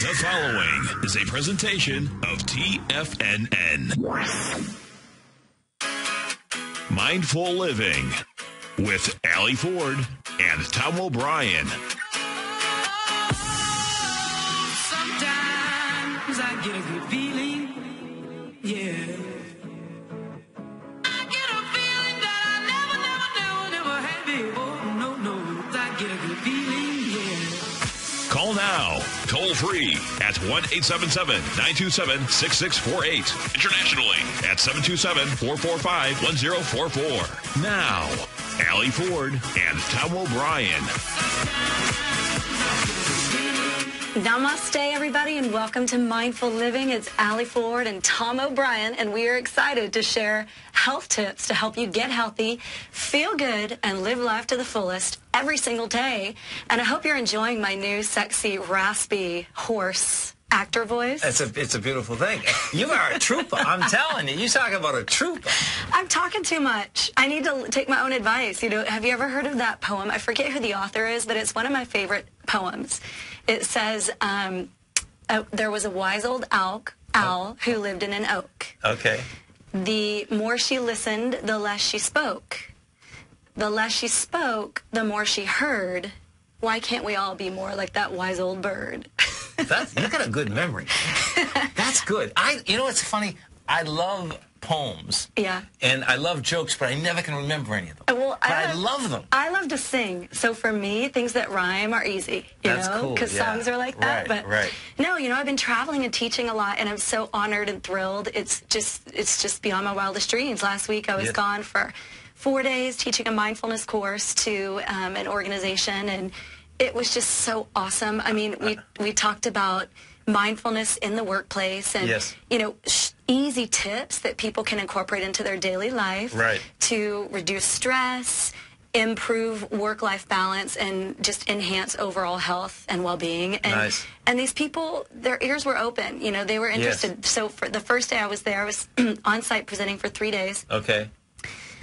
The following is a presentation of TFNN. Mindful Living with Allie Ford and Tom O'Brien. Sometimes I get a good feeling, yeah. I get a feeling that I never had before. No, I get a good feeling, yeah. Call now, toll free at 1-877-927-6648. Internationally at 727-445-1044. Now, Allie Ford and Tom O'Brien. Namaste, everybody, and welcome to Mindful Living. It's Allie Ford and Tom O'Brien, and we are excited to share health tips to help you get healthy, feel good, and live life to the fullest every single day. And I hope you're enjoying my new sexy, raspy, hoarse actor voice. It's a beautiful thing. You are a trooper. I'm telling you. You talk about a trooper. I'm talking too much. I need to take my own advice. You know, have you ever heard of that poem? I forget who the author is, but it's one of my favorite poems. It says, there was a wise old owl who lived in an oak. Okay. The more she listened, the less she spoke. The less she spoke, the more she heard. Why can't we all be more like that wise old bird? You got a good memory. That's good. You know what's funny? I love poems. Yeah. And I love jokes, but I never can remember any of them. Well, I love them. I love to sing. So for me, things that rhyme are easy, That's cool, because yeah. songs are like that. Right, but right. No, I've been traveling and teaching a lot, and I'm so honored and thrilled. It's just beyond my wildest dreams. Last week I was gone for 4 days teaching a mindfulness course to an organization, and it was just so awesome. I mean, we talked about mindfulness in the workplace and, easy tips that people can incorporate into their daily life to reduce stress, improve work-life balance, and just enhance overall health and well-being. And, and these people, their ears were open. They were interested. Yes. So for the first day I was there, I was on-site presenting for 3 days. Okay.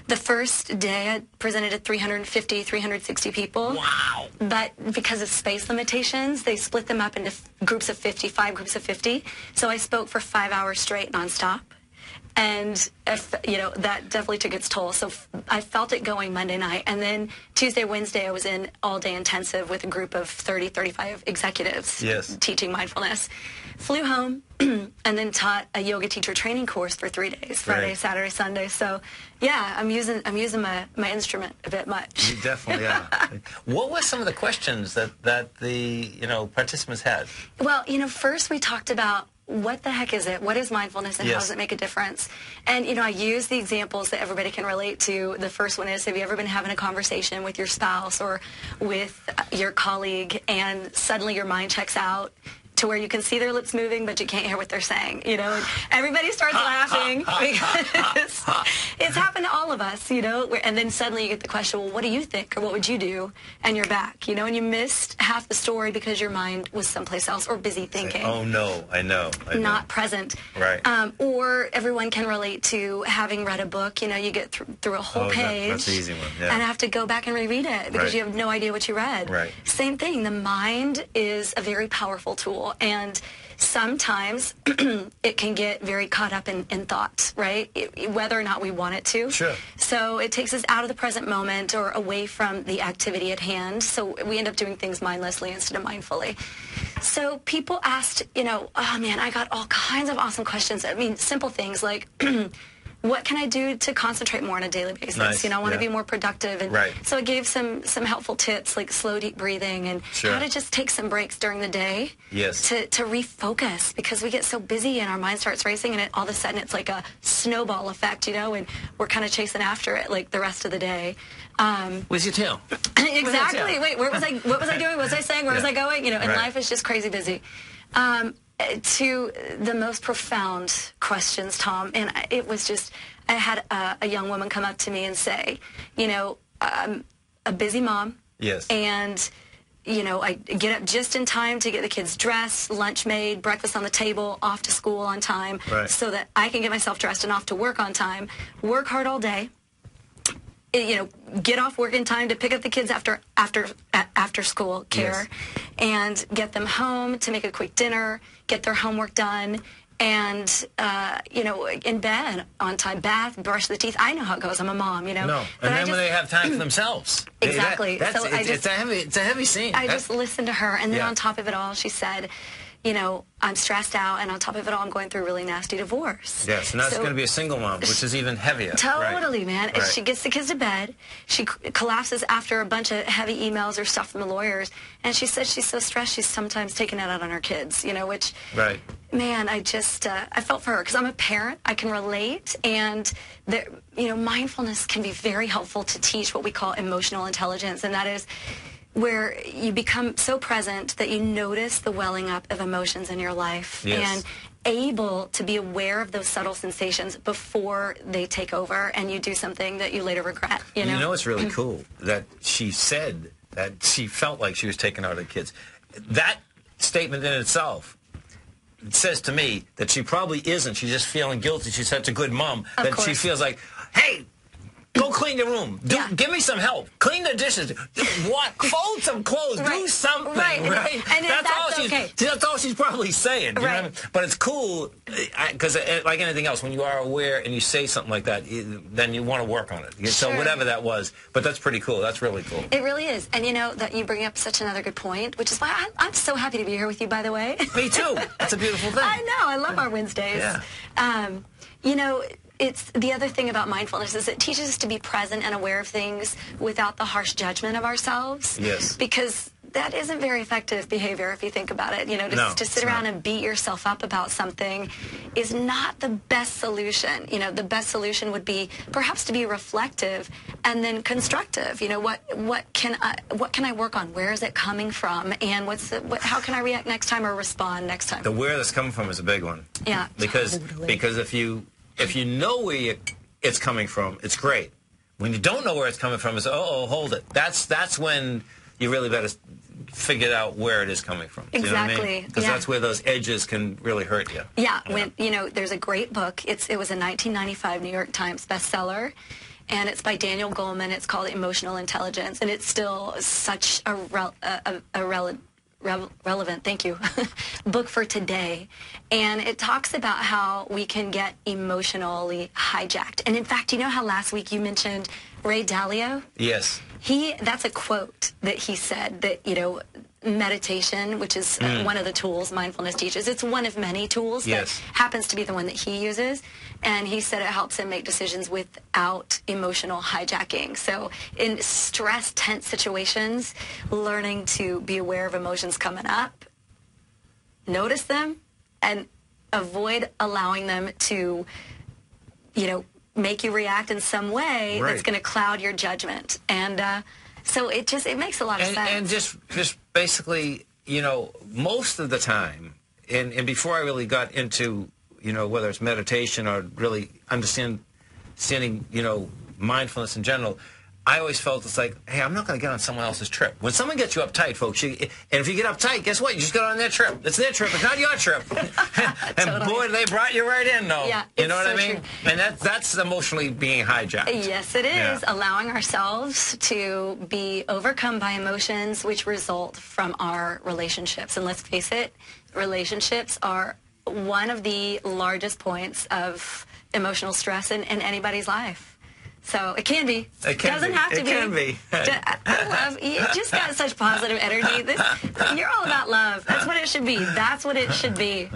The first day I presented to 350, 360 people. Wow. But because of space limitations, they split them up into groups of 50, 5 groups of 50. So I spoke for 5 hours straight nonstop. And, that definitely took its toll. So I felt it going Monday night. And then Tuesday, Wednesday, I was in all-day intensive with a group of 30, 35 executives teaching mindfulness. Flew home and then taught a yoga teacher training course for 3 days, Friday, Saturday, Sunday. So, yeah, I'm using my instrument a bit much. You definitely are. What were some of the questions that the participants had? Well, first we talked about what the heck is it? What is mindfulness, and how does it make a difference? And, I use the examples that everybody can relate to. The first one is, have you ever been having a conversation with your spouse or with your colleague, and suddenly your mind checks out to where you can see their lips moving, but you can't hear what they're saying, and everybody starts laughing because it's happened to all of us, and then suddenly you get the question, well, what do you think, or what would you do? And you're back, and you missed half the story because your mind was someplace else or busy thinking. Oh, no, I know. Not present. Right. Or everyone can relate to having read a book, you get through a whole page. That's the easy one, yeah. And have to go back and reread it because you have no idea what you read. Right. Same thing, the mind is a very powerful tool. And sometimes it can get very caught up in thoughts, right? Whether or not we want it to. Sure. So it takes us out of the present moment or away from the activity at hand. So we end up doing things mindlessly instead of mindfully. So people asked, oh man, I got all kinds of awesome questions. I mean, simple things like, what can I do to concentrate more on a daily basis? Nice. I want to be more productive. And so I gave some helpful tips like slow, deep breathing and how to just take some breaks during the day to refocus, because we get so busy and our mind starts racing, and all of a sudden it's like a snowball effect, and we're kind of chasing after it like the rest of the day. Where's your tail? Exactly. Wait, what was I doing? What was I saying? Where was I going? And life is just crazy busy. To the most profound questions, Tom, and it was just, I had a young woman come up to me and say, I'm a busy mom. Yes. And, I get up just in time to get the kids dressed, lunch made, breakfast on the table, off to school on time, so that I can get myself dressed and off to work on time, work hard all day. get off work in time to pick up the kids after school care, and get them home to make a quick dinner, get their homework done, and in bed on time, bath, brush the teeth. I know how it goes. I'm a mom, No, and then when they have time for themselves. Exactly. It's a heavy scene. I just listened to her, and then on top of it all, she said, I'm stressed out, and on top of it all, I'm going through a really nasty divorce. Yes, and that's going to be a single mom, which is even heavier. Totally, man. Right. And she gets the kids to bed. She collapses after a bunch of heavy emails or stuff from the lawyers, and she said she's so stressed she's sometimes taking it out on her kids, which, man, I just, I felt for her, because I'm a parent. I can relate, and, mindfulness can be very helpful to teach what we call emotional intelligence, and that is where you become so present that you notice the welling up of emotions in your life, and able to be aware of those subtle sensations before they take over and you do something that you later regret. It's really cool that she said that she felt like she was taking out her kids. That statement in itself says to me that she probably isn't. She's just feeling guilty. She's such a good mom that she feels like, hey, go clean your room. Give me some help. Clean the dishes. Fold some clothes. Do something. Right? And that's all she's probably saying. You know what I mean? But it's cool because, like anything else, when you are aware and you say something like that, then you want to work on it. So whatever that was. But that's pretty cool. That's really cool. It really is. And that you bring up such another good point, which is why I'm so happy to be here with you, by the way. Me too. That's a beautiful thing. I know. I love our Wednesdays. Yeah. It's the other thing about mindfulness is it teaches us to be present and aware of things without the harsh judgment of ourselves. Yes. Because that isn't very effective behavior if you think about it. To sit around and beat yourself up about something is not the best solution. The best solution would be perhaps to be reflective and then constructive. What can I work on? Where is it coming from? And how can I react next time or respond next time? The where that's coming from is a big one. Yeah. Because if you know where it's coming from, it's great. When you don't know where it's coming from, it's, hold it. That's when you really better figure out where it is coming from. Exactly. You know what I mean? Because that's where those edges can really hurt you. Yeah. When there's a great book. It was a 1995 New York Times bestseller, and it's by Daniel Goleman. It's called Emotional Intelligence, and it's still such a relevant, thank you, book for today. And it talks about how we can get emotionally hijacked. And in fact, you know how last week you mentioned Ray Dalio? Yes. That's a quote that he said that, meditation, which is one of the tools mindfulness teaches. It's one of many tools that happens to be the one that he uses. And he said it helps him make decisions without emotional hijacking. So in stress, tense situations, learning to be aware of emotions coming up, notice them, and avoid allowing them to, make you react in some way that's going to cloud your judgment. And so it makes a lot of sense. And just basically, most of the time, and before I really got into, whether it's meditation or really understanding, mindfulness in general, I always felt it's like, hey, I'm not going to get on someone else's trip. When someone gets you uptight, folks, and if you get uptight, guess what? You just get on their trip. It's their trip. It's not your trip. And boy, they brought you right in, though. Yeah, you know what so I mean? true. And that's emotionally being hijacked. Yes, it is. Yeah. Allowing ourselves to be overcome by emotions which result from our relationships. And let's face it, relationships are one of the largest points of emotional stress in anybody's life. So it can be. It can doesn't be. have to it be. Can be. I love you. Just got such positive energy. You're all about love. That's what it should be. That's what it should be.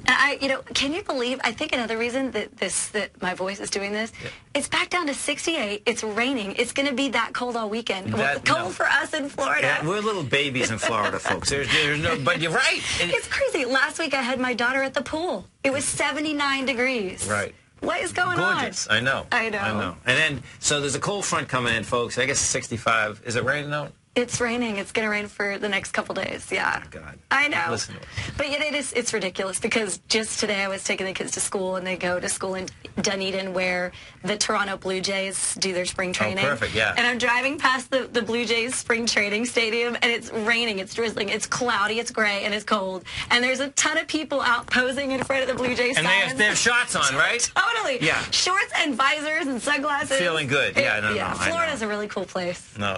And can you believe? I think another reason that my voice is doing this. Yeah. It's back down to 68. It's raining. It's going to be that cold all weekend. Cold for us in Florida. Yeah, we're little babies in Florida, folks. There's no. But you're right. It's crazy. Last week I had my daughter at the pool. It was 79 degrees. Right. What is going on? Gorgeous. I know. I know. And then, so there's a cold front coming in, folks. I guess it's 65. Is it raining out? It's raining. It's going to rain for the next couple days. Yeah. Oh, God. I know. Listen to it. But yet it's ridiculous because just today I was taking the kids to school, and they go to school in Dunedin where the Toronto Blue Jays do their spring training. Oh, perfect, yeah. And I'm driving past the Blue Jays spring training stadium, and it's raining, it's drizzling, it's cloudy, it's gray, and it's cold. And there's a ton of people out posing in front of the Blue Jays And signs. they have shorts on, right? Totally. Yeah. Shorts and visors and sunglasses. Feeling good. Yeah, no, I know. Florida's a really cool place. No,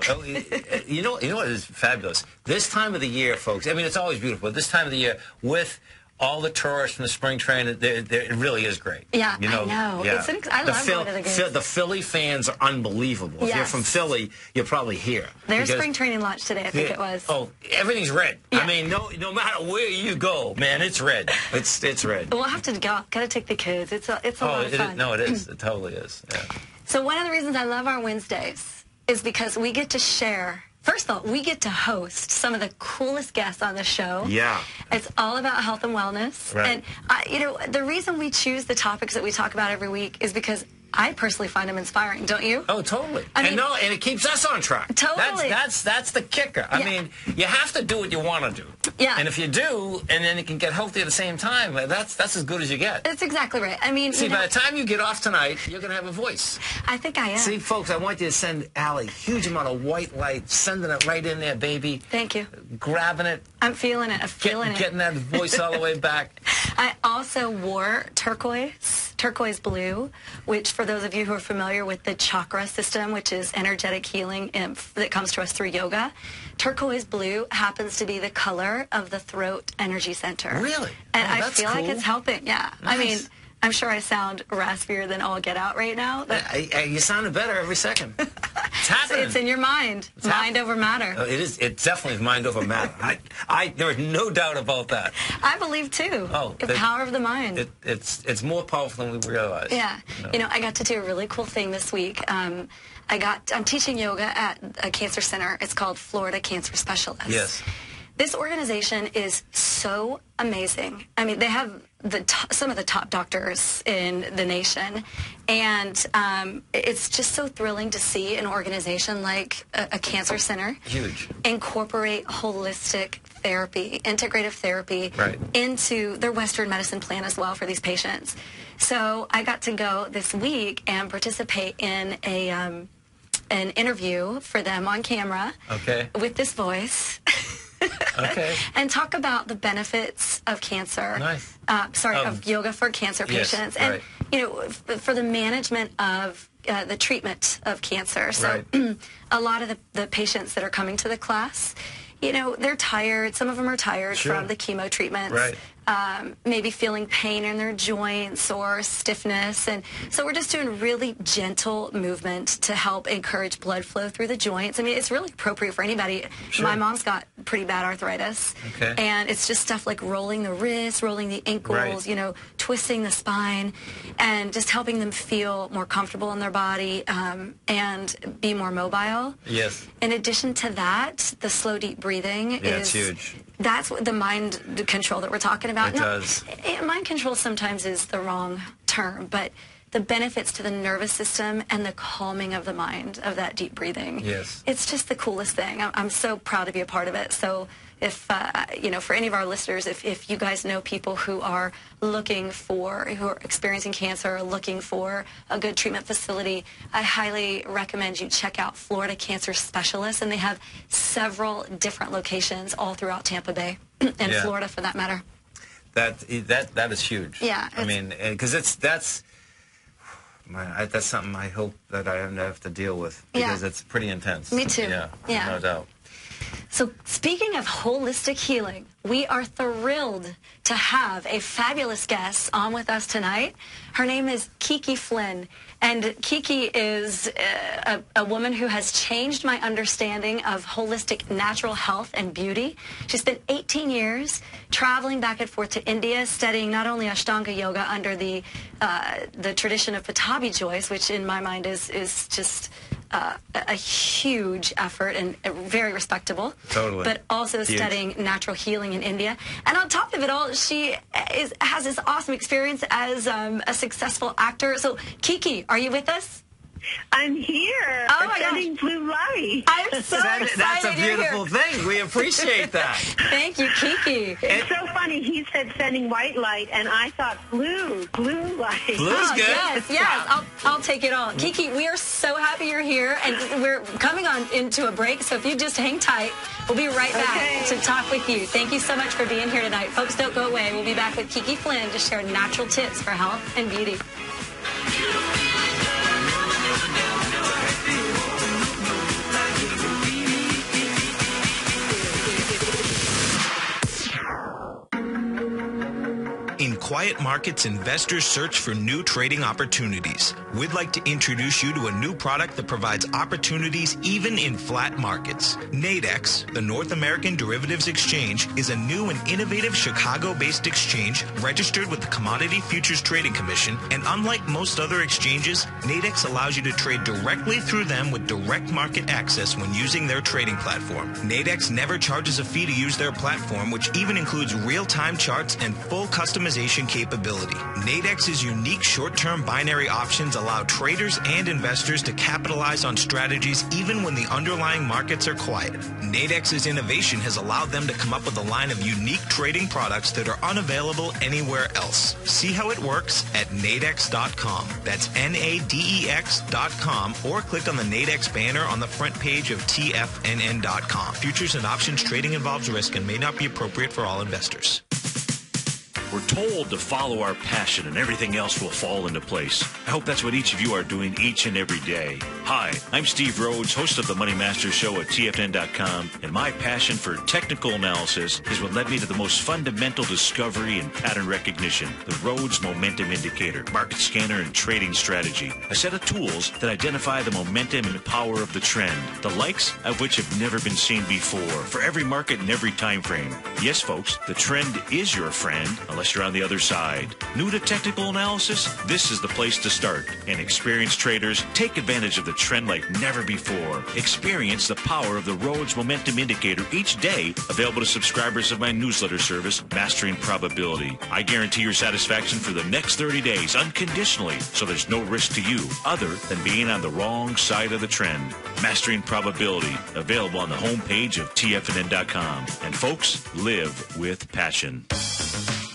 you know what is fabulous? This time of the year, folks. I mean, it's always beautiful. But this time of the year, with all the tourists from the spring training, it really is great. Yeah, you know, I know. Yeah. I love going to the games. The Philly fans are unbelievable. If you're Yes. from Philly, you're probably here. Their Because- spring training launch today, I think it was. Oh, everything's red. Yeah. I mean, no matter where you go, man, it's red. It's red. We'll have to go. Got to take the kids. It's a lot of fun. No, it is. It totally is. Yeah. So one of the reasons I love our Wednesdays is because we get to share. First of all, we get to host some of the coolest guests on the show. Yeah. It's all about health and wellness. Right. And, the reason we choose the topics that we talk about every week is because I personally find them inspiring, don't you? Oh, totally. I mean- and it keeps us on track. Totally. That's the kicker. I Yeah. mean, you have to do what you want to do. Yeah. And if you do, and then you can get healthy at the same time, that's as good as you get. That's exactly right. I mean, See, by the time you get off tonight, you're going to have a voice. I think I am. See, folks, I want you to send Allie a huge amount of white light, sending it right in there, baby. Thank you. Grabbing it, I'm feeling it. I'm feeling it. getting that voice all the way back. I also wore turquoise blue, which for those of you who are familiar with the chakra system, which is energetic healing that comes to us through yoga, turquoise blue happens to be the color of the throat energy center. Really? And Oh, I that's feel like cool. it's helping. Yeah. Nice. I mean, I'm sure I sound raspier than all get out right now. But You sounded better every second. It's happening. it's in your mind. Mind over matter. It is. It definitely is mind over matter. There is no doubt about that. I believe too. Oh, the power of the mind. It's more powerful than we realize. Yeah. No. I got to do a really cool thing this week. I'm teaching yoga at a cancer center. It's called Florida Cancer Specialists. Yes. This organization is so amazing. I mean, they have some of the top doctors in the nation, and it's just so thrilling to see an organization like a cancer center Huge. incorporate holistic therapy, integrative therapy Right. into their Western medicine plan as well for these patients. So I got to go this week and participate in an interview for them on camera Okay. with this voice. Okay. And talk about the benefits of cancer. Nice. Of yoga for cancer Yes, patients. right. And, for the management of the treatment of cancer. So Right. a lot of the patients that are coming to the class, they're tired. Some of them are tired Sure. from the chemo treatments. Right. Maybe feeling pain in their joints or stiffness. And so we're just doing really gentle movement to help encourage blood flow through the joints. I mean, it's really appropriate for anybody. Sure. My mom's got pretty bad arthritis. Okay. And it's just stuff like rolling the wrists, rolling the ankles, Right. Twisting the spine, and just helping them feel more comfortable in their body and be more mobile. Yes. In addition to that, the slow, deep breathing it's is huge. That's what the mind control that we're talking about. It Now, does. Mind control sometimes is the wrong term, but the benefits to the nervous system and the calming of the mind of that deep breathing. Yes. It's just the coolest thing. I'm so proud to be a part of it. So if, for any of our listeners, if you guys know people who are experiencing cancer, or looking for a good treatment facility, I highly recommend you check out Florida Cancer Specialists, and they have several different locations all throughout Tampa Bay and Yeah. Florida for that matter. That is huge. Yeah, I mean, because that's something I hope that I don't have to deal with, because Yeah. it's pretty intense. Me too. Yeah. Yeah. No doubt. So speaking of holistic healing, we are thrilled to have a fabulous guest on with us tonight. Her name is Kiki Flynn, and Kiki is a woman who has changed my understanding of holistic natural health and beauty. She spent 18 years traveling back and forth to India, studying not only Ashtanga yoga under the tradition of Patabi Joyce, which in my mind is just a huge effort and very respectable. Totally. But also Huge. studying natural healing in India. And on top of it all, she has this awesome experience as a successful actor. So, Kiki, are you with us? I'm here. Oh, my sending blue light. I'm so excited. That's a you're beautiful here. thing. We appreciate that. Thank you, Kiki. It's so funny. He said sending white light, and I thought blue light. Blue's good. Yes. I'll take it all. Kiki, we are so happy you're here, and we're coming on into a break, so if you just hang tight, we'll be right back to talk with you. Thank you so much for being here tonight. Folks, don't go away. We'll be back with Kiki Flynn to share natural tips for health and beauty. In quiet markets, investors search for new trading opportunities. We'd like to introduce you to a new product that provides opportunities even in flat markets. Nadex, the North American Derivatives Exchange, is a new and innovative Chicago-based exchange registered with the Commodity Futures Trading Commission, and unlike most other exchanges, Nadex allows you to trade directly through them with direct market access when using their trading platform. Nadex never charges a fee to use their platform, which even includes real-time charts and full customization capability. Nadex's unique short-term binary options allow traders and investors to capitalize on strategies even when the underlying markets are quiet. Nadex's innovation has allowed them to come up with a line of unique trading products that are unavailable anywhere else. See how it works at nadex.com. That's NADEX.com, or click on the Nadex banner on the front page of TFNN.com. Futures and options trading involves risk and may not be appropriate for all investors. We're told to follow our passion and everything else will fall into place. I hope that's what each of you are doing each and every day. Hi, I'm Steve Rhodes, host of the Money Master Show at TFNN.com, and my passion for technical analysis is what led me to the most fundamental discovery in pattern recognition, the Rhodes Momentum Indicator, market scanner, and trading strategy. A set of tools that identify the momentum and power of the trend, the likes of which have never been seen before, for every market and every time frame. Yes, folks, the trend is your friend, unless you're on the other side. New to technical analysis? This is the place to start. And experienced traders take advantage of the trend like never before. Experience the power of the Rhodes Momentum Indicator each day, available to subscribers of my newsletter service, Mastering Probability. I guarantee your satisfaction for the next 30 days unconditionally, so there's no risk to you other than being on the wrong side of the trend. Mastering Probability, available on the homepage of TFNN.com. And folks, live with passion.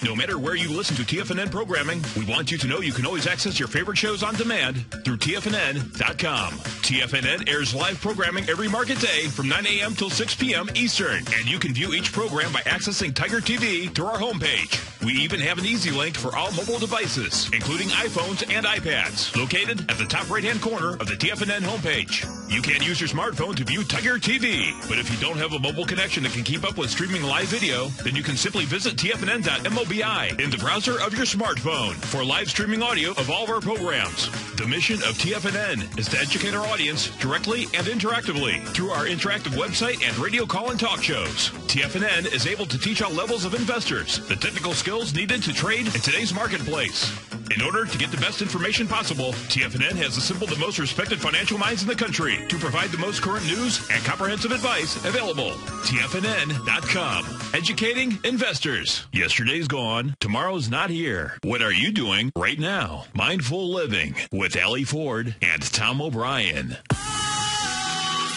No matter where you listen to TFNN programming, we want you to know you can always access your favorite shows on demand through TFNN.com. TFNN airs live programming every market day from 9 a.m. till 6 p.m. Eastern, and you can view each program by accessing Tiger TV through our homepage. We even have an easy link for all mobile devices, including iPhones and iPads, located at the top right-hand corner of the TFNN homepage. You can use your smartphone to view Tiger TV, but if you don't have a mobile connection that can keep up with streaming live video, then you can simply visit TFNN.mobi in the browser of your smartphone for live streaming audio of all of our programs. The mission of TFNN is to educate our audience directly and interactively through our interactive website and radio call and talk shows. TFNN is able to teach all levels of investors the technical skills needed to trade in today's marketplace. In order to get the best information possible, TFNN has assembled the most respected financial minds in the country to provide the most current news and comprehensive advice available. TFNN.com. Educating investors. Yesterday's gone. Tomorrow's not here. What are you doing right now? Mindful Living with Allie Ford and Tom O'Brien.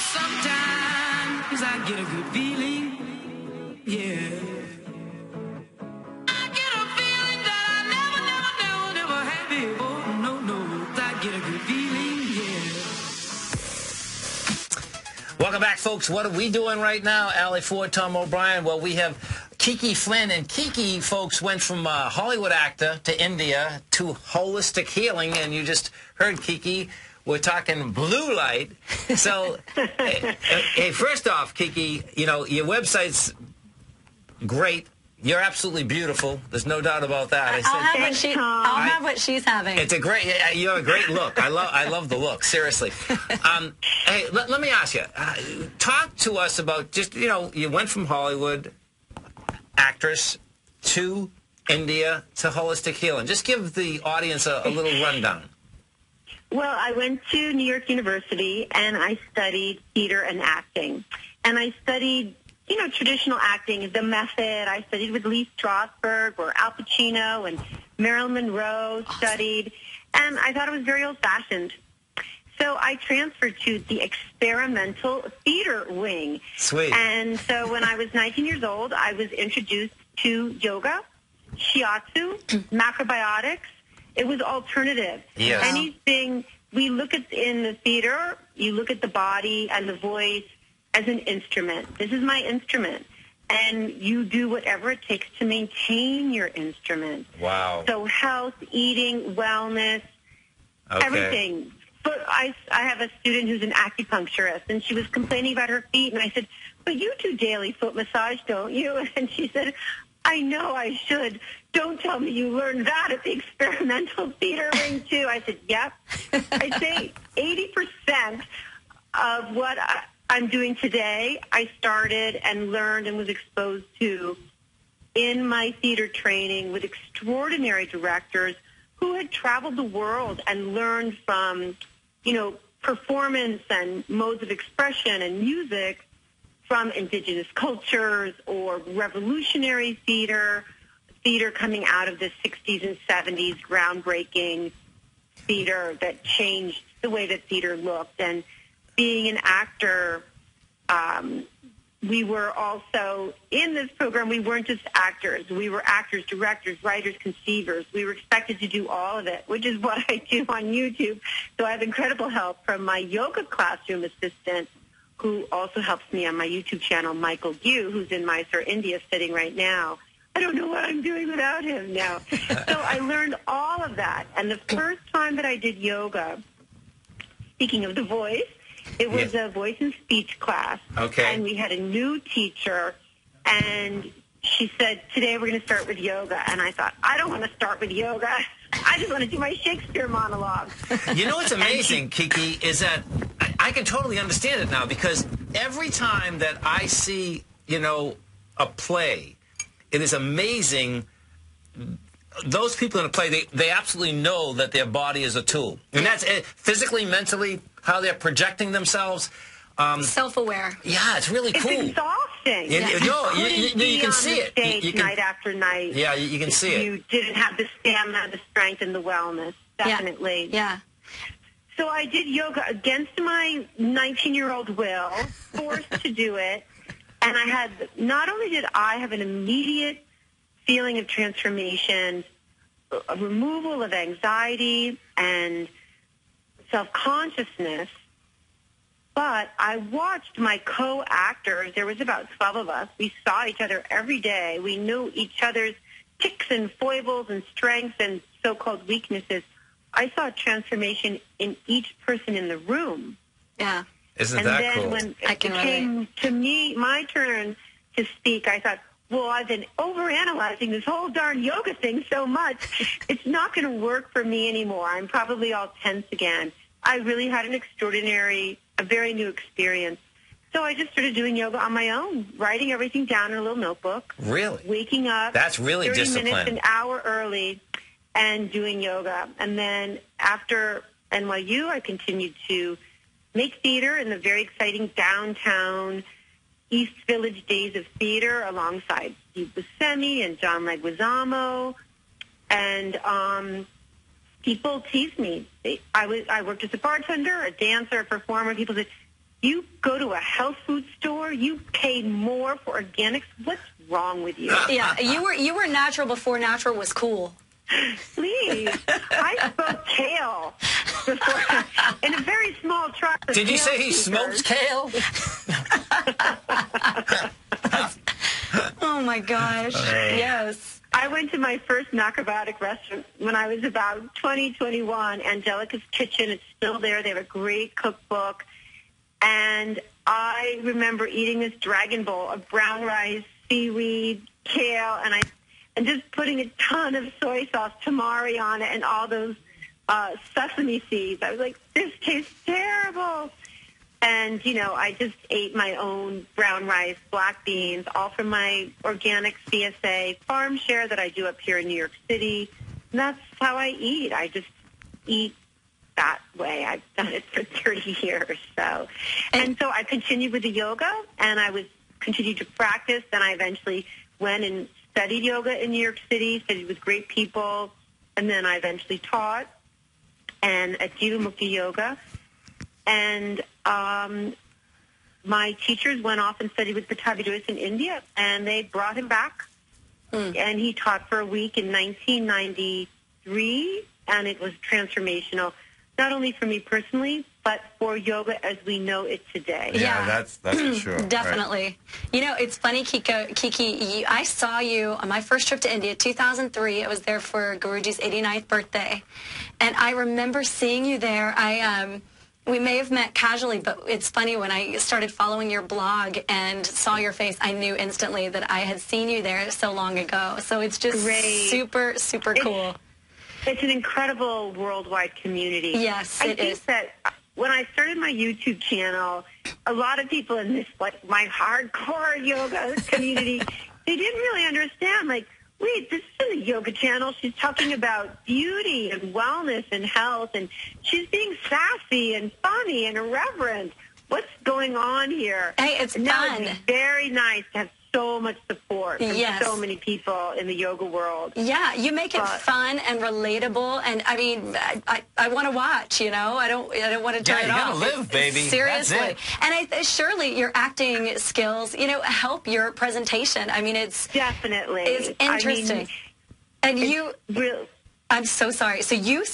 Sometimes I get a good feeling, yeah. I get a feeling that I never had before. No, I get a good feeling, yeah. Welcome back, folks. What are we doing right now? Allie Ford, Tom O'Brien. Well, we have Kiki Flynn, and Kiki, folks, went from a Hollywood actor to India to holistic healing, and you just heard Kiki. We're talking blue light. So, hey, first off, Kiki, you know, your website's great. You're absolutely beautiful. There's no doubt about that. I'll have what she's having. It's a great. You have a great look. I love the look. Seriously. Hey, let me ask you. Talk to us about just, you know, you went from Hollywood actress to India to holistic healing. Just give the audience a little rundown. Well, I went to New York University, and I studied theater and acting. And I studied, you know, traditional acting, the method. I studied with Lee Strasberg, where Al Pacino and Marilyn Monroe studied. And I thought it was very old-fashioned. So I transferred to the experimental theater wing. Sweet. And so when I was 19 years old, I was introduced to yoga, shiatsu, macrobiotics. It was alternative. Yes. Anything we look at in the theater, you look at the body and the voice as an instrument. This is my instrument. And you do whatever it takes to maintain your instrument. Wow. So health, eating, wellness, everything. But I have a student who's an acupuncturist, and she was complaining about her feet, and I said, but you do daily foot massage, don't you? And she said, I know I should. Don't tell me you learned that at the experimental theater ring, too. I said, yep. I'd say 80% of what I'm doing today, I started and learned and was exposed to in my theater training with extraordinary directors who had traveled the world and learned from, performance and modes of expression and music from indigenous cultures or revolutionary theater coming out of the 60s and 70s, groundbreaking theater that changed the way that theater looked. And being an actor, we were also, in this program, we weren't just actors. We were actors, directors, writers, conceivers. We were expected to do all of it, which is what I do on YouTube. So I have incredible help from my yoga classroom assistant, who also helps me on my YouTube channel, Michael Yu, who's in Mysore, India, sitting right now. I don't know what I'm doing without him now. So I learned all of that. And the first time that I did yoga, speaking of the voice, it was a voice and speech class. Okay. And we had a new teacher, and she said, today we're going to start with yoga. And I thought, I don't want to start with yoga. I just want to do my Shakespeare monologue. You know what's amazing, Kiki, is that I can totally understand it now, because every time that I see, a play, it is amazing. Those people in a play, they absolutely know that their body is a tool. And that's physically, mentally, how they're projecting themselves. Self-aware. Yeah, it's really cool. It's exhausting. You can see it. Stage night after night. Yeah, you can see it. You didn't have the stamina, the strength, and the wellness, definitely. Yeah. So I did yoga against my 19-year-old will, forced to do it. And not only did I have an immediate feeling of transformation, a removal of anxiety and self-consciousness, but I watched my co-actors. There was about 12 of us. We saw each other every day. We knew each other's tics and foibles and strengths and so-called weaknesses. I saw a transformation in each person in the room. Yeah. Isn't that cool? And then when it came to me, my turn to speak, I thought, well, I've been overanalyzing this whole darn yoga thing so much. It's not going to work for me anymore. I'm probably all tense again. I really had a very new experience. So I just started doing yoga on my own, writing everything down in a little notebook. Really? Waking up. That's really 30 disciplined. minutes, an hour early, and doing yoga. And then after NYU, I continued to make theater in the very exciting downtown East Village Days of Theater alongside Steve Buscemi and John Leguizamo. And people teased me. I worked as a bartender, a dancer, a performer. People said, you go to a health food store, you pay more for organics. What's wrong with you? Yeah, you were natural before natural was cool. Please. I smoked kale before in a very small truck. Did you say he smoked kale? Oh, my gosh. Yes. I went to my first macrobiotic restaurant when I was about 20, 21, Angelica's Kitchen. It's still there. They have a great cookbook. And I remember eating this dragon bowl of brown rice, seaweed, kale, and just putting a ton of soy sauce, tamari on it, and all those sesame seeds. I was like, this tastes terrible. And, I just ate my own brown rice, black beans, all from my organic CSA farm share that I do up here in New York City. And that's how I eat. I just eat that way. I've done it for 30 years. And so I continued with the yoga, and I continued to practice. Then I eventually went and studied yoga in New York City, studied with great people, and then I eventually taught and at Jiva Mukti Yoga. And my teachers went off and studied with Pattabhi Jois in India, and they brought him back. And he taught for a week in 1993, and it was transformational, not only for me personally, but for yoga as we know it today. Yeah, that's for sure. Definitely. Right. You know, it's funny, Kiki, I saw you on my first trip to India, 2003. I was there for Guruji's 89th birthday. And I remember seeing you there. We may have met casually, but it's funny, when I started following your blog and saw your face, I knew instantly that I had seen you there so long ago. So it's just super, super cool. It's an incredible worldwide community. Yes, it is. I think that when I started my YouTube channel, a lot of people in this, like, my hardcore yoga community, they didn't really understand, like, wait, this isn't a yoga channel. She's talking about beauty and wellness and health, and she's being sassy and funny and irreverent. What's going on here? Hey, it's fun. It's very nice to have so much support from Yes. so many people in the yoga world. Yeah, you make it fun and relatable, and I mean, I want to watch. You know, I don't want to turn it off. You gotta live, baby. Seriously, That's it. and surely your acting skills, you know, help your presentation. I mean, it's interesting, and you. I'm so sorry. So you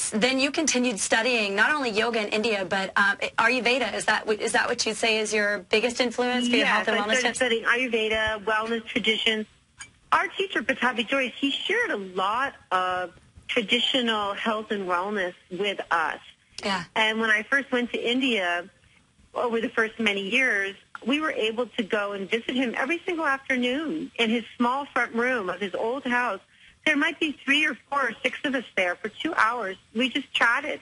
continued studying not only yoga in India, but Ayurveda. Is that what you'd say is your biggest influence for your health and wellness? Yes, I started studying Ayurveda, wellness traditions. Our teacher, Pattabhi Jois, he shared a lot of traditional health and wellness with us. Yeah. And when I first went to India, over the first many years, we were able to go and visit him every single afternoon in his small front room of his old house. There might be 3 or 4 or 6 of us there for 2 hours. We just chatted.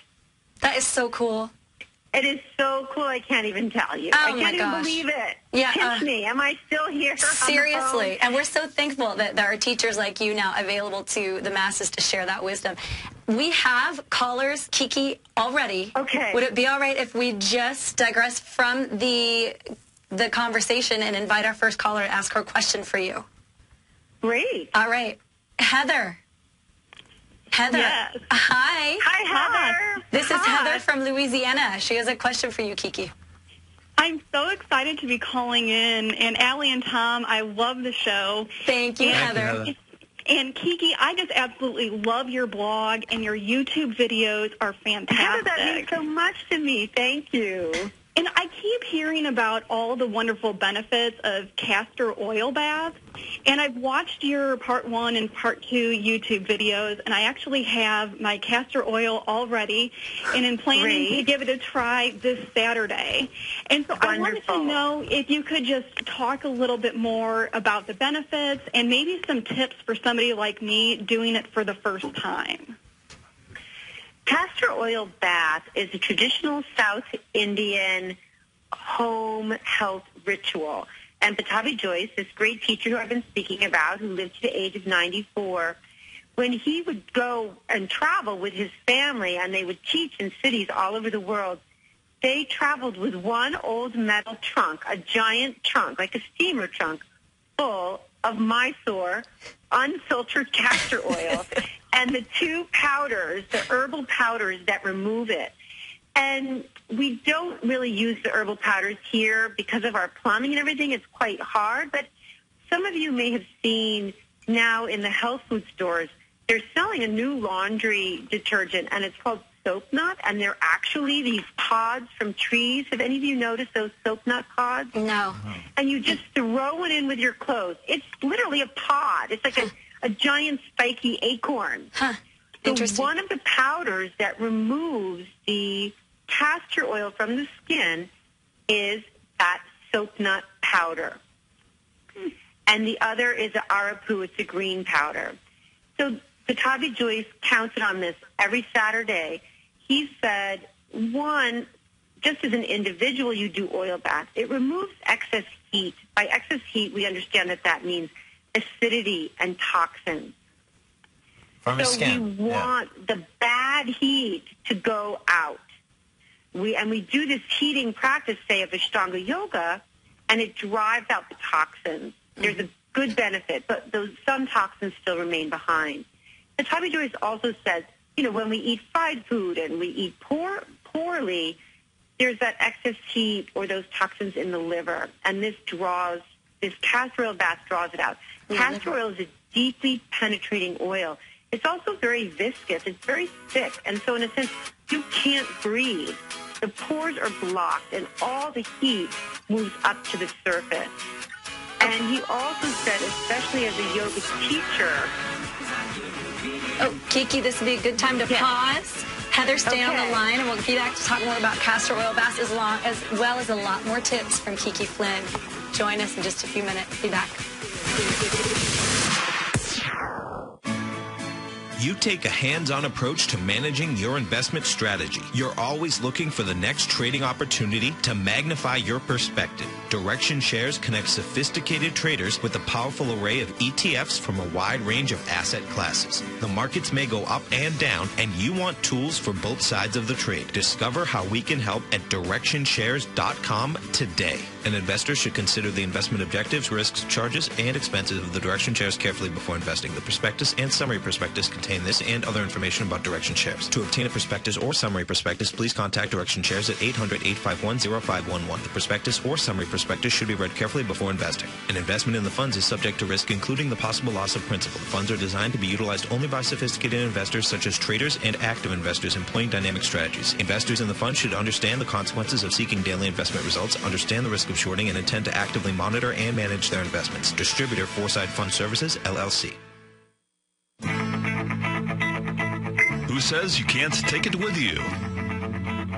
That is so cool. It is so cool, I can't even tell you. Oh, I can't even believe it. Yeah, Pinch me. Am I still here? Seriously. And we're so thankful that there are teachers like you now available to the masses to share that wisdom. We have callers, Kiki, already. Okay. Would it be all right if we just digress from the conversation and invite our first caller to ask her a question for you? Great. All right. Heather. Yes. Hi. Hi, Heather. This is Heather from Louisiana. She has a question for you, Kiki. I'm so excited to be calling in. And Allie and Tom, I love the show. Thank you, Heather. And Kiki, I just absolutely love your blog, and your YouTube videos are fantastic. Heather, that means so much to me. Thank you. And I keep hearing about all the wonderful benefits of castor oil baths. And I've watched your Part 1 and Part 2 YouTube videos, and I actually have my castor oil all ready and am planning to give it a try this Saturday. And so I wanted to know if you could just talk a little bit more about the benefits and maybe some tips for somebody like me doing it for the first time. Castor oil bath is a traditional South Indian home health ritual. And Pattabhi Jois, this great teacher who I've been speaking about, who lived to the age of 94, when he would go and travel with his family and they would teach in cities all over the world, they traveled with one old metal trunk, a giant trunk, like a steamer trunk, full of Mysore unfiltered castor oil and the 2 powders, the herbal powders that remove it. And we don't really use the herbal powders here because of our plumbing and everything. It's quite hard. But some of you may have seen now in the health food stores, they're selling a new laundry detergent, and it's called soap nut, and they're actually these pods from trees. Have any of you noticed those soap nut pods? No. And you just throw it in with your clothes. It's literally a pod. It's like a giant spiky acorn. Huh. So Interesting. one of the powders that removes the castor oil from the skin is that soap nut powder. And the other is a arapu. It's a green powder. So Pattabhi Jois counted on this every Saturday. He said, one, just as an individual, you do oil bath. It removes excess heat. By excess heat, we understand that means acidity and toxins. From the skin. We want the bad heat to go out. We do this heating practice, say, of Ashtanga yoga, and it drives out the toxins. There's a good benefit, but some toxins still remain behind. Pattabhi Jois also says, when we eat fried food and we eat poorly, there's that excess heat or those toxins in the liver, and this castor oil bath draws it out. Castor oil is a deeply penetrating oil. It's also very viscous. It's very thick, and so in a sense, you can't breathe. The pores are blocked, and all the heat moves up to the surface. And he also said, especially as a yoga teacher... Oh, Kiki, this would be a good time to pause. Heather, stay on the line, and we'll be back to talk more about castor oil baths as well as a lot more tips from Kiki Flynn. Join us in just a few minutes. Be back. You take a hands-on approach to managing your investment strategy. You're always looking for the next trading opportunity to magnify your perspective. Direction Shares connects sophisticated traders with a powerful array of ETFs from a wide range of asset classes. The markets may go up and down, and you want tools for both sides of the trade. Discover how we can help at DirectionShares.com today. An investor should consider the investment objectives, risks, charges, and expenses of the Direction Shares carefully before investing. The prospectus and summary prospectus contain this and other information about Direction Shares. To obtain a prospectus or summary prospectus, please contact Direction Shares at 800-851-0511. The prospectus or summary prospectus should be read carefully before investing. An investment in the funds is subject to risk, including the possible loss of principal. The funds are designed to be utilized only by sophisticated investors such as traders and active investors employing dynamic strategies. Investors in the fund should understand the consequences of seeking daily investment results, understand the risk of shorting, and intend to actively monitor and manage their investments. Distributor Foresight Fund Services, LLC. Who says you can't take it with you?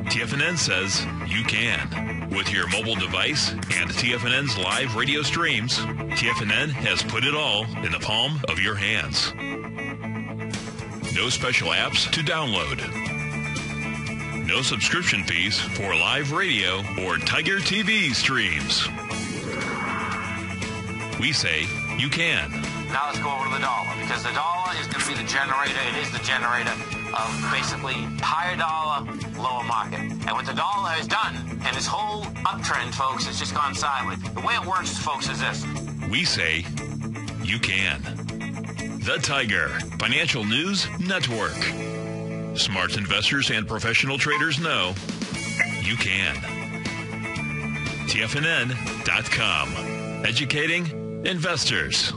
TFNN says you can. With your mobile device and TFNN's live radio streams, TFNN has put it all in the palm of your hands. No special apps to download. No subscription fees for live radio or Tiger TV streams. We say you can. Now let's go over to the dollar, because the dollar is going to be the generator. It is the generator of basically higher dollar, lower market. And what the dollar has done, and this whole uptrend, folks, has just gone sideways. The way it works, folks, is this. We say you can. The Tiger Financial News Network. Smart investors and professional traders know you can. TFNN.com. Educating investors.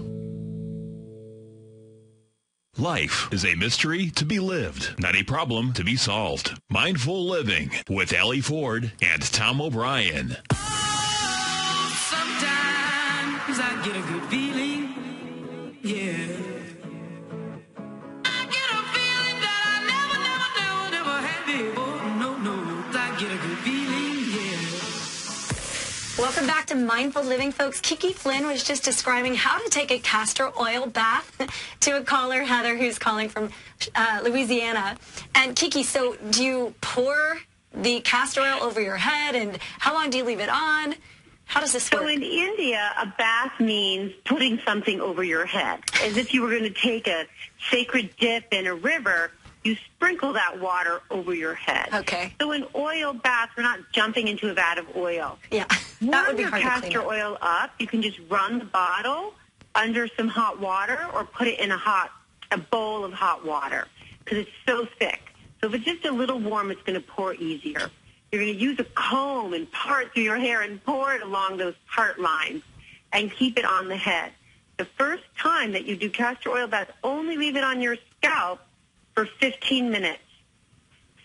Life is a mystery to be lived, not a problem to be solved. Mindful Living with Allie Ford and Tom O'Brien. Sometimes I get a good feeling, yeah. I get a feeling that I never had before. No, I get a good feeling, yeah. Welcome back to Mindful Living, folks. Kiki Flynn was just describing how to take a castor oil bath to a caller, Heather, who's calling from Louisiana. And Kiki, so do you pour the castor oil over your head, and how long do you leave it on? How does this work? So in India, a bath means putting something over your head. As if you were going to take a sacred dip in a river, you sprinkle that water over your head. Okay. So in oil baths, we're not jumping into a vat of oil. Yeah, that would be hard to clean castor up. oil up. You can just run the bottle under some hot water or put it in a bowl of hot water because it's so thick. So if it's just a little warm, it's going to pour easier. You're going to use a comb and part through your hair and pour it along those part lines and keep it on the head. The first time that you do castor oil bath, only leave it on your scalp for 15 minutes.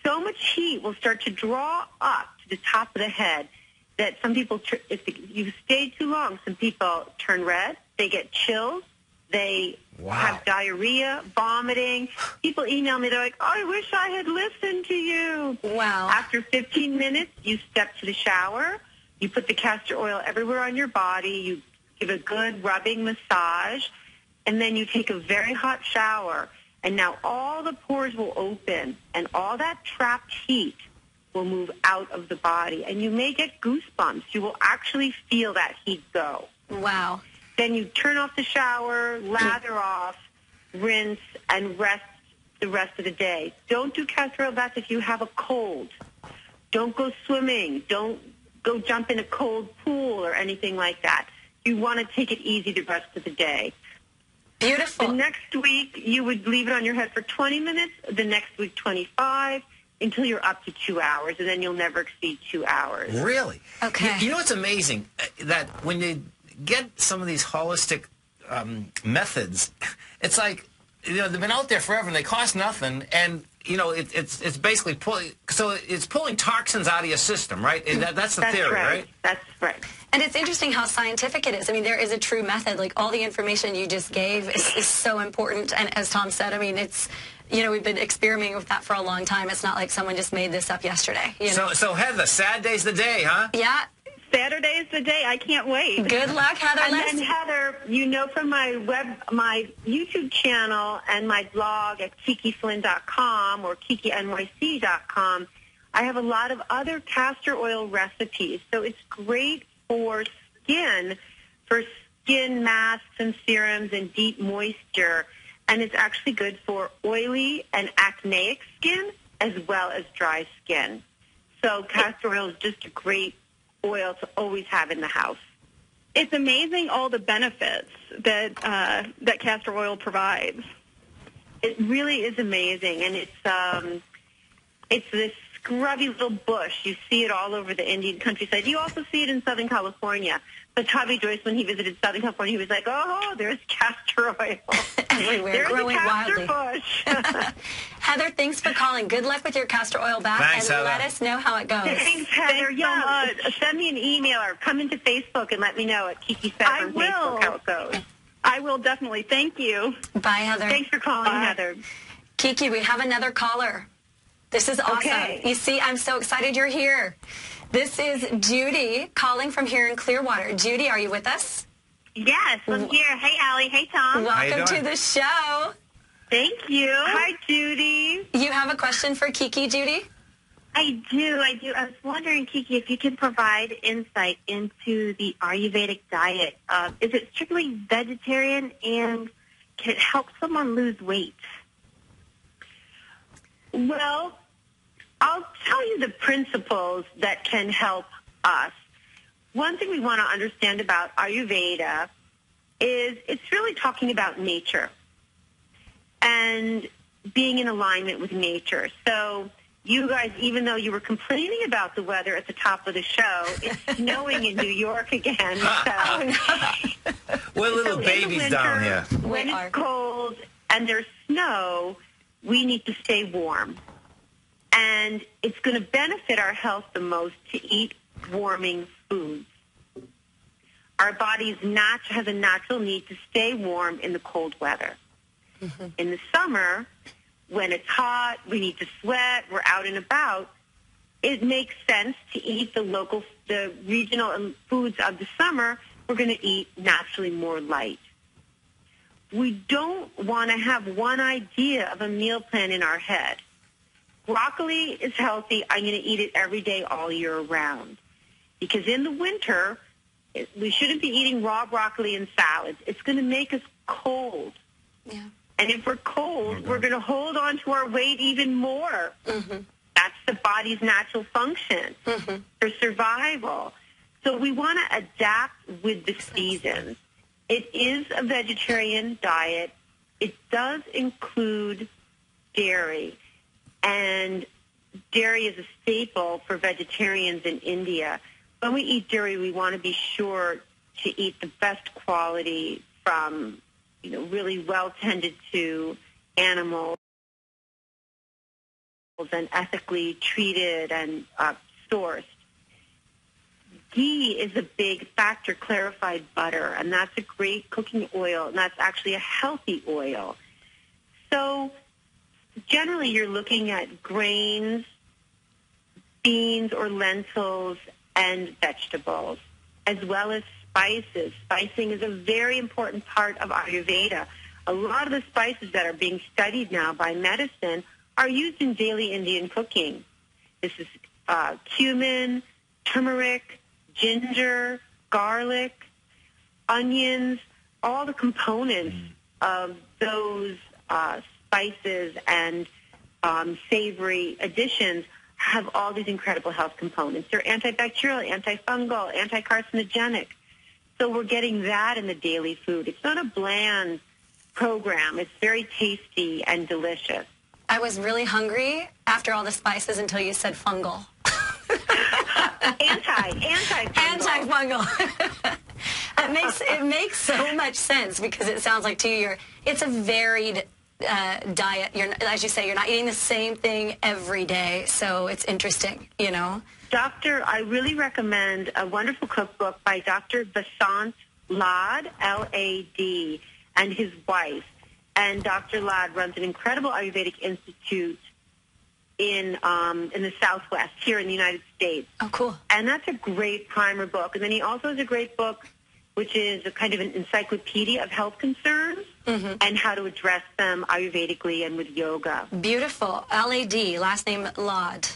So much heat will start to draw up to the top of the head that some people, if you stay too long, some people turn red, they get chills, they have diarrhea, vomiting. People email me, they're like, oh, I wish I had listened to you. Wow. After 15 minutes, you step to the shower, you put the castor oil everywhere on your body, you give a good rubbing massage, and then you take a very hot shower. And now all the pores will open, and all that trapped heat will move out of the body. And you may get goosebumps. You will actually feel that heat go. Wow. Then you turn off the shower, lather off, rinse, and rest the rest of the day. Don't do castor oil baths if you have a cold. Don't go swimming. Don't go jump in a cold pool or anything like that. You want to take it easy the rest of the day. Beautiful. The next week, you would leave it on your head for 20 minutes. The next week, 25. until you're up to 2 hours, and then you'll never exceed 2 hours. Really? Okay. You know what's amazing? That when you get some of these holistic methods, it's like, they've been out there forever and they cost nothing, and it's basically it's pulling toxins out of your system, right? And that's the theory, right? That's right. And it's interesting how scientific it is. I mean, there is a true method. Like, all the information you just gave is so important. And as Tom said, I mean, it's, we've been experimenting with that for a long time. It's not like someone just made this up yesterday. So Heather, Saturday's the day, huh? Yeah. Saturday's the day. I can't wait. Good luck, Heather. And then, Heather, from my YouTube channel and my blog at kikiflynn.com or kikinyc.com, I have a lot of other castor oil recipes. So it's great for skin masks and serums and deep moisture. And it's actually good for oily and acneic skin as well as dry skin. So castor oil is just a great oil to always have in the house. It's amazing all the benefits that castor oil provides. It really is amazing, and it's this scrubby little bush. You see it all over the Indian countryside. You also see it in Southern California. But Tommy Joyce, when he visited Southern California, he was like, "Oh, there's castor oil everywhere, there's growing a castor wildly." bush. Heather, thanks for calling. Good luck with your castor oil bath, Thanks, and Heather. let us know how it goes. Thanks, Heather. Thanks so much. Send me an email or come into Facebook and let me know at Kiki said I on will. Facebook how it goes. I will definitely. Thank you. Bye, Heather. Thanks for calling, Bye. Heather. Kiki, we have another caller. This is awesome. Okay. You see, I'm so excited you're here. This is Judy calling from here in Clearwater. Judy, are you with us? Yes, I'm here. Hey, Allie. Hey, Tom. Welcome to the show. Thank you. Hi, Judy. You have a question for Kiki, Judy? I do. I was wondering, Kiki, if you can provide insight into the Ayurvedic diet. Is it strictly vegetarian, and can it help someone lose weight? Well, I'll tell you the principles that can help us. One thing we want to understand about Ayurveda is it's really talking about nature and being in alignment with nature. So you guys, even though you were complaining about the weather at the top of the show, it's snowing in New York again. So, We're little babies down here. When it's cold and there's snow, we need to stay warm. And it's going to benefit our health the most to eat warming foods. Our body has a natural need to stay warm in the cold weather. Mm-hmm. In the summer, when it's hot, we need to sweat, we're out and about, it makes sense to eat the regional foods of the summer. We're going to eat naturally more light. We don't want to have one idea of a meal plan in our head. Broccoli is healthy. I'm going to eat it every day all year round. Because in the winter, we shouldn't be eating raw broccoli and salads. It's going to make us cold. Yeah. And if we're cold, we're going to hold on to our weight even more. Mm-hmm. That's the body's natural function for survival. So we want to adapt with the seasons. It is a vegetarian diet. It does include dairy. And dairy is a staple for vegetarians in India. When we eat dairy, we want to be sure to eat the best quality from, really well-tended to animals and ethically treated and sourced. Ghee is a big factor, clarified butter, and that's a great cooking oil, and that's actually a healthy oil. So generally, you're looking at grains, beans or lentils, and vegetables, as well as spices. Spicing is a very important part of Ayurveda. A lot of the spices that are being studied now by medicine are used in daily Indian cooking. This is cumin, turmeric, ginger, garlic, onions, all the components of those spices and savory additions have all these incredible health components. They're antibacterial, antifungal, anti-carcinogenic. So we're getting that in the daily food. It's not a bland program. It's very tasty and delicious. I was really hungry after all the spices until you said fungal. Antifungal. It makes so much sense because it sounds like it's a varied diet. As you say, you're not eating the same thing every day, so it's interesting, you know. I really recommend a wonderful cookbook by Dr. Vasant Lad, L-A-D, and his wife. And Dr. Lad runs an incredible Ayurvedic institute in the Southwest, here in the United States. Oh, cool. And that's a great primer book. And then he also has a great book, which is a kind of an encyclopedia of health concerns and how to address them Ayurvedically and with yoga. Beautiful. L-A-D, last name Lad.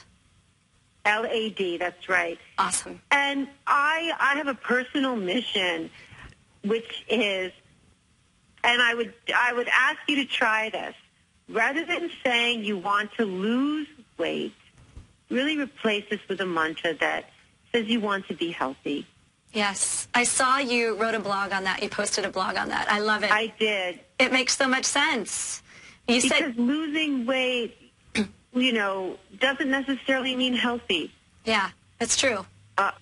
L-A-D, that's right. Awesome. And I have a personal mission, which is, and I would ask you to try this. Rather than saying you want to lose weight, really replace this with a mantra that says you want to be healthy. Yes. I saw you wrote a blog on that. You posted a blog on that. I love it. I did. It makes so much sense. Because losing weight, doesn't necessarily mean healthy. Yeah, that's true. But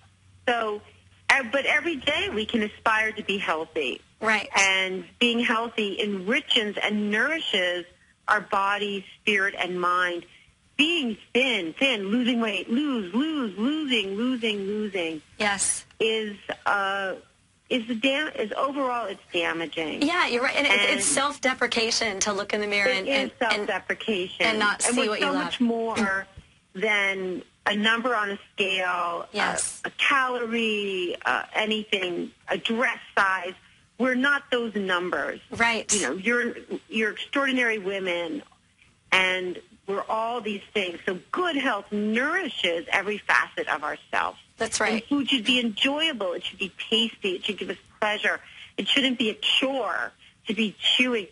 every day we can aspire to be healthy. Right. And being healthy enriches and nourishes our body, spirit, and mind. Being thin, losing weight, losing. Yes. Is overall it's damaging. Yeah, you're right. And it's self-deprecation to look in the mirror and self-deprecation and not see what you love. So much more than a number on a scale, yes. A calorie, anything, a dress size. We're not those numbers. Right. You're extraordinary women, and we're all these things. So good health nourishes every facet of ourselves. That's right. And food should be enjoyable. It should be tasty. It should give us pleasure. It shouldn't be a chore to be chewing.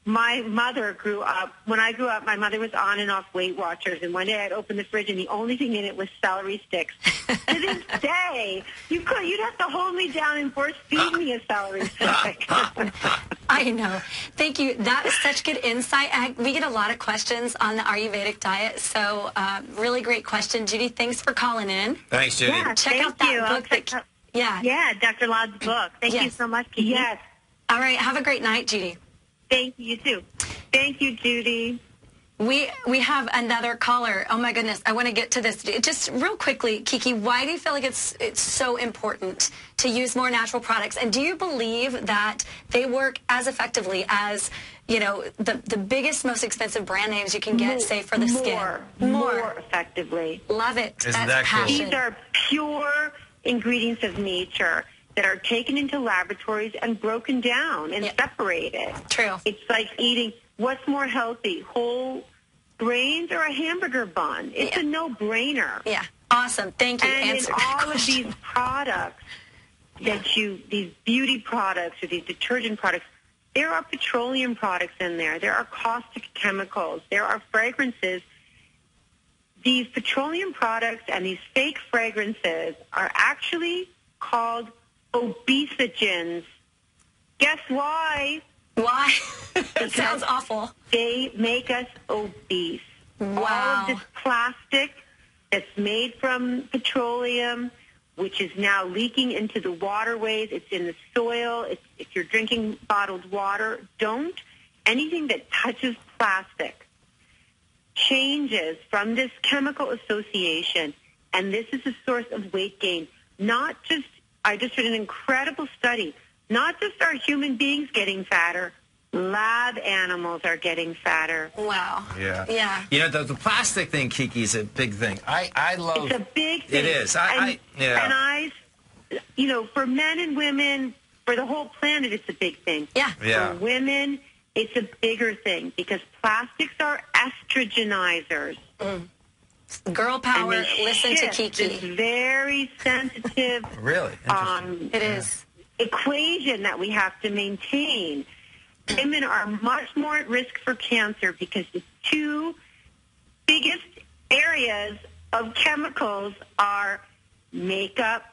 My mother grew up, when I grew up, my mother was on and off Weight Watchers, and one day I'd open the fridge and the only thing in it was celery sticks. To this day, you'd have to hold me down and force feed me a celery stick. I know. Thank you. That is such good insight. We get a lot of questions on the Ayurvedic diet, so really great question. Judy, thanks for calling in. Thanks, Judy. Yeah, check out that book. Yeah, Dr. Lad's book. Thank you so much, Kiki. Yes. All right. Have a great night, Judy. Thank you, too. Thank you, Judy. We have another caller. Oh, my goodness. I want to get to this. Just real quickly, Kiki, why do you feel like it's so important to use more natural products? And do you believe that they work as effectively as, the biggest, most expensive brand names you can get, say, for the skin? More effectively. Love it. Isn't That's that cool? passion. These are pure ingredients of nature that are taken into laboratories and broken down and separated. True. It's like eating, what's more healthy, whole grains or a hamburger bun? It's a no-brainer. Yeah. Awesome. Thank you. And Answer in that all question. of these products these beauty products or these detergent products, there are petroleum products in there. There are caustic chemicals. There are fragrances. These petroleum products and these fake fragrances are actually called obesogens. Guess why? Why? It sounds awful. They make us obese. Wow. All of this plastic that's made from petroleum, which is now leaking into the waterways. It's in the soil. If you're drinking bottled water, don't. Anything that touches plastic changes from this chemical association, and this is a source of weight gain. I just read an incredible study. Not just are human beings getting fatter, lab animals are getting fatter. Wow. Yeah. The plastic thing, Kiki, is a big thing. I love. It's a big thing. It is. For men and women, for the whole planet, it's a big thing. Yeah. For women, it's a bigger thing because plastics are estrogenizers. Girl power. Listen to Kiki. It's very sensitive. Really? It is. Equation that we have to maintain. Women are much more at risk for cancer because the two biggest areas of chemicals are makeup,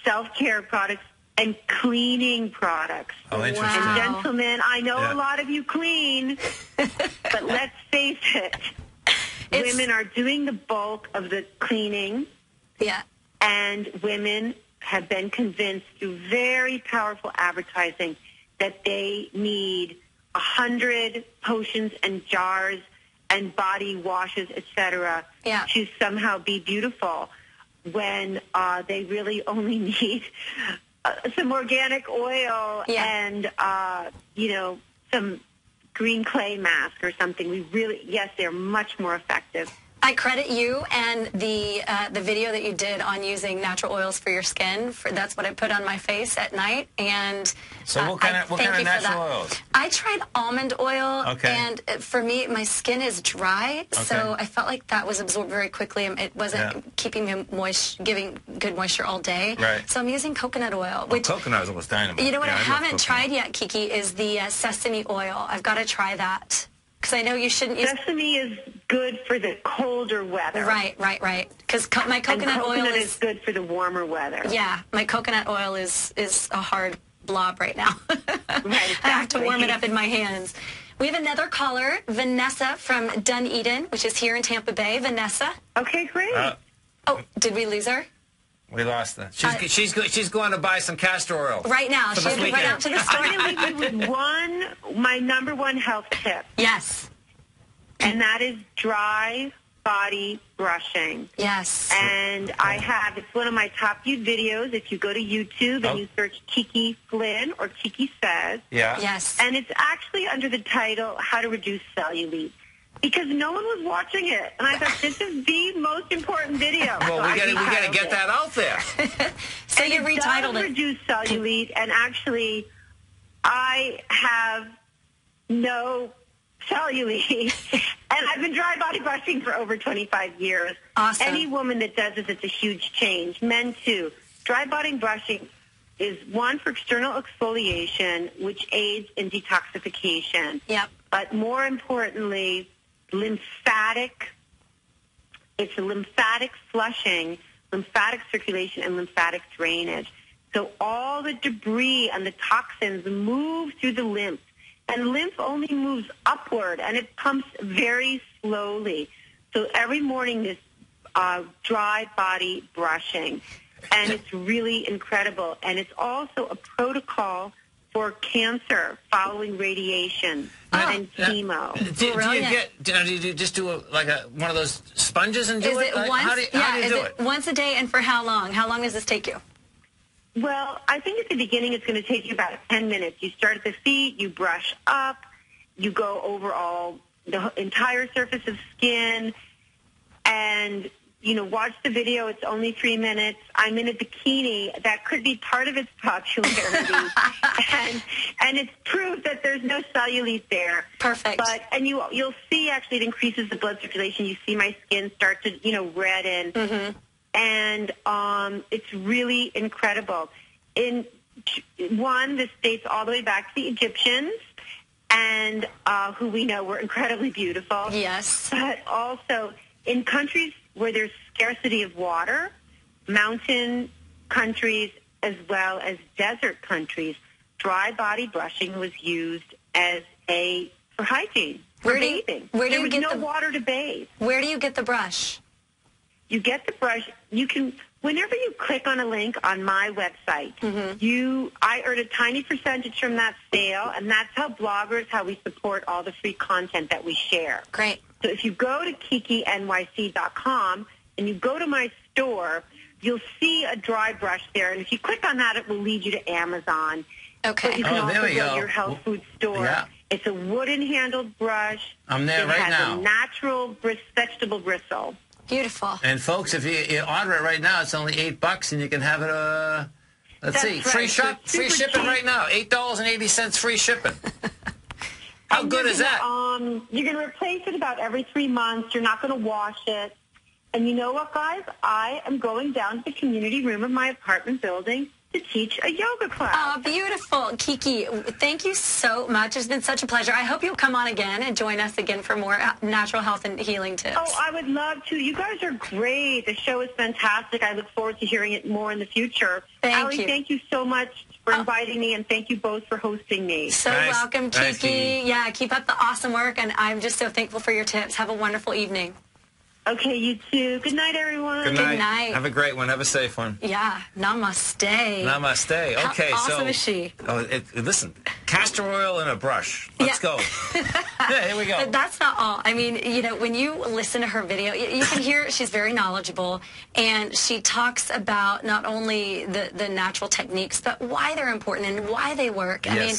self-care products, and cleaning products. Oh, interesting. And Wow. gentlemen, I know a lot of you clean, but let's face it, women are doing the bulk of the cleaning, and women have been convinced through very powerful advertising that they need 100 potions and jars and body washes, etc., to somehow be beautiful, when they really only need some organic oil and, some green clay mask or something. They're much more effective. I credit you and the video that you did on using natural oils for your skin. That's what I put on my face at night. And so what kind of natural oils? I tried almond oil, and for me, my skin is dry, so I felt like that was absorbed very quickly. It wasn't keeping me moist, giving good moisture all day. Right. So I'm using coconut oil. Which, coconut oil was dynamite. You know what I haven't tried yet, Kiki, is the sesame oil. I've got to try that. Because I know you shouldn't use... Sesame is good for the colder weather. Right. Because my coconut oil is good for the warmer weather. Yeah, my coconut oil is a hard blob right now. Right, exactly. I have to warm it up in my hands. We have another caller, Vanessa from Dunedin, which is here in Tampa Bay. Vanessa. Okay, great. Did we lose her? We lost her. She's going to buy some castor oil. Right now. She had to run out to the store. I'm going to leave you with my number one health tip. Yes. And that is dry body brushing. Yes. And it's one of my top viewed videos. If you go to YouTube and you search Kiki Flynn or Kiki Says. Yeah. Yes. And it's actually under the title, How to Reduce Cellulite. Because no one was watching it. And I thought, this is the most important video. Well, we got to get that out there. So you retitled it. Reduce cellulite, and actually, I have no cellulite. And I've been dry body brushing for over 25 years. Awesome. Any woman that does this, it's a huge change. Men, too. Dry body brushing is one for external exfoliation, which aids in detoxification. Yep. But more importantly, it's a lymphatic flushing, lymphatic circulation, and lymphatic drainage. So all the debris and the toxins move through the lymph. And lymph only moves upward, and it pumps very slowly. So every morning, this dry body brushing. And it's really incredible. And it's also a protocol for cancer following radiation and chemo. Do you just do one of those sponges and do it? How do you do it? Once a day, and for how long? How long does this take you? Well, I think at the beginning it's going to take you about 10 minutes. You start at the feet, you brush up, you go over the entire surface of skin, and watch the video. It's only 3 minutes. I'm in a bikini. That could be part of its popularity. and it's proof that there's no cellulite there. Perfect. And you'll see, actually, it increases the blood circulation. You see my skin start to, redden. Mm-hmm. And it's really incredible. This dates all the way back to the Egyptians, and who we know were incredibly beautiful. Yes. But also in countries where there's scarcity of water, mountain countries as well as desert countries, dry body brushing was used for hygiene, for bathing. There was no water to bathe. Where do you get the brush? You get the brush. You can, whenever you click on a link on my website, I earn a tiny percentage from that sale, and that's how we support all the free content that we share. Great. So if you go to KikiNYC.com and you go to my store, you'll see a dry brush there, and if you click on that, it will lead you to Amazon. Okay. But you can also go to your health food store. Yeah. It's a wooden-handled brush. I'm there right now. It has a natural vegetable bristle. Beautiful. And folks, if you order it right now, it's only $8, and you can have it. Free shipping right now. $8.80 free shipping. How good is that? You're going to replace it about every 3 months. You're not going to wash it. And you know what, guys? I am going down to the community room of my apartment building to teach a yoga class. Oh, beautiful. Kiki, thank you so much. It's been such a pleasure. I hope you'll come on again and join us again for more natural health and healing tips. Oh, I would love to. You guys are great. The show is fantastic. I look forward to hearing it more in the future. Thank you. Thank you so much for inviting me, and thank you both for hosting me. So welcome, Kiki. Nice, Kiki. Yeah, keep up the awesome work, and I'm just so thankful for your tips. Have a wonderful evening. Okay, you too. Good night, everyone. Good night. Good night. Have a great one. Have a safe one. Yeah, namaste. Namaste. Okay, How awesome so is she? Listen, castor oil and a brush. Let's go. Yeah, here we go. But that's not all. I mean, when you listen to her video, you can hear she's very knowledgeable, and she talks about not only the natural techniques, but why they're important and why they work. I mean,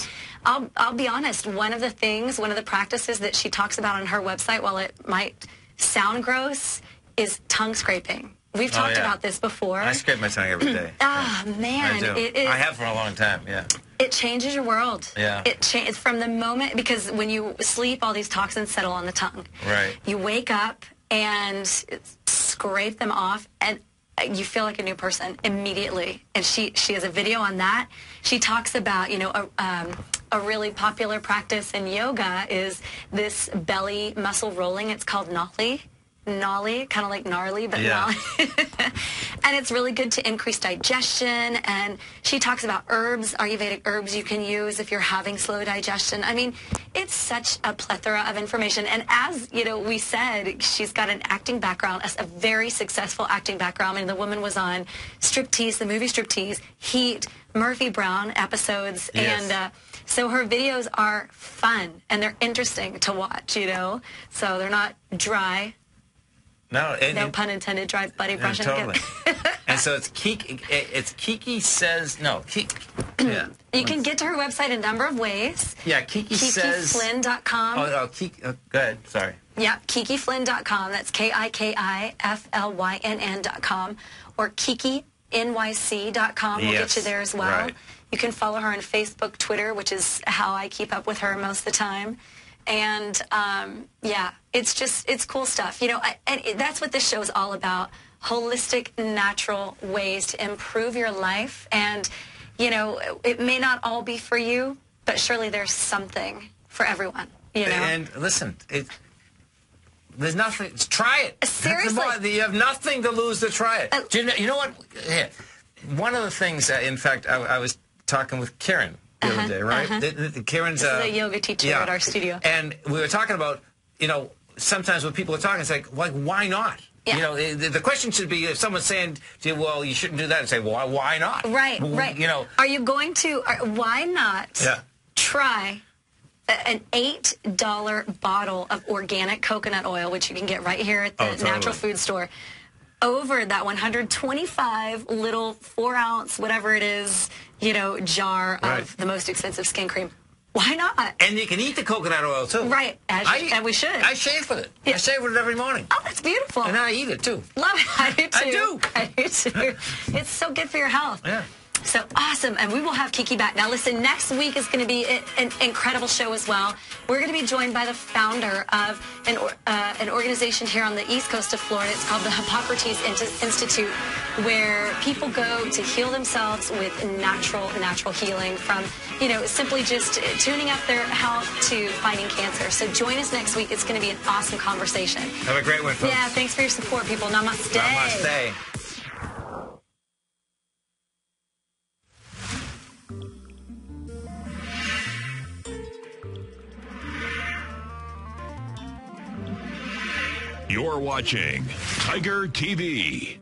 I'll be honest. One of the practices that she talks about on her website, while it might sound gross, is tongue scraping. We've talked about this before. I scrape my tongue every day. Man. I do. I have for a long time, yeah. It changes your world. Yeah. It's from the moment, because when you sleep, all these toxins settle on the tongue. Right. You wake up and scrape them off, and you feel like a new person immediately. And she has a video on that. She talks about, a really popular practice in yoga is this belly muscle rolling. It's called nollie, kind of like gnarly, but nollie. And it's really good to increase digestion. And she talks about herbs, Ayurvedic herbs you can use if you're having slow digestion. I mean, it's such a plethora of information. And as, we said, she's got an acting background, a very successful acting background. I mean, the woman was on Striptease, the movie Striptease, Heat, Murphy Brown episodes. Yes. And so her videos are fun and they're interesting to watch, So they're not dry. No pun intended, dry buddy brushing. Totally. And so it's Kiki says, no, Kiki. Yeah. You can get to her website a number of ways. Yeah, Kiki says. KikiFlynn.com. Kiki, go ahead, sorry. Yeah, KikiFlynn.com. That's KikiFlynn.com. Or KikiNYC.com will get you there as well. Right. You can follow her on Facebook, Twitter, which is how I keep up with her most of the time. And, it's cool stuff. And that's what this show is all about. Holistic, natural ways to improve your life. And, it may not all be for you, but surely there's something for everyone, And listen, there's nothing. Try it. Seriously. You have nothing to lose to try it. Do you know what? Yeah. One of the things, in fact, I was talking with Karen the other day, right? Karen's this is a yoga teacher at our studio. And we were talking about, sometimes when people are talking, it's like why not? Yeah. The question should be, if someone's saying to you, well, you shouldn't do that, and say, well, why not? Right. Are you going to, why not try an $8 bottle of organic coconut oil, which you can get right here at the natural food store, over that 125 little 4-ounce, whatever it is, jar of the most expensive skin cream. Why not? And you can eat the coconut oil, too. Right, and we should. I shave with it. Yeah. I shave with it every morning. Oh, that's beautiful. And I eat it, too. Love it. I do, too. I do. too. It's so good for your health. Yeah. So awesome. And we will have Kiki back. Now, listen, next week is going to be an incredible show as well. We're going to be joined by the founder of an organization here on the east coast of Florida. It's called the Hippocrates Institute, where people go to heal themselves with natural healing, from, simply just tuning up their health to fighting cancer. So join us next week. It's going to be an awesome conversation. Have a great one, folks. Yeah, thanks for your support, people. Namaste. Namaste. You're watching Tiger TV.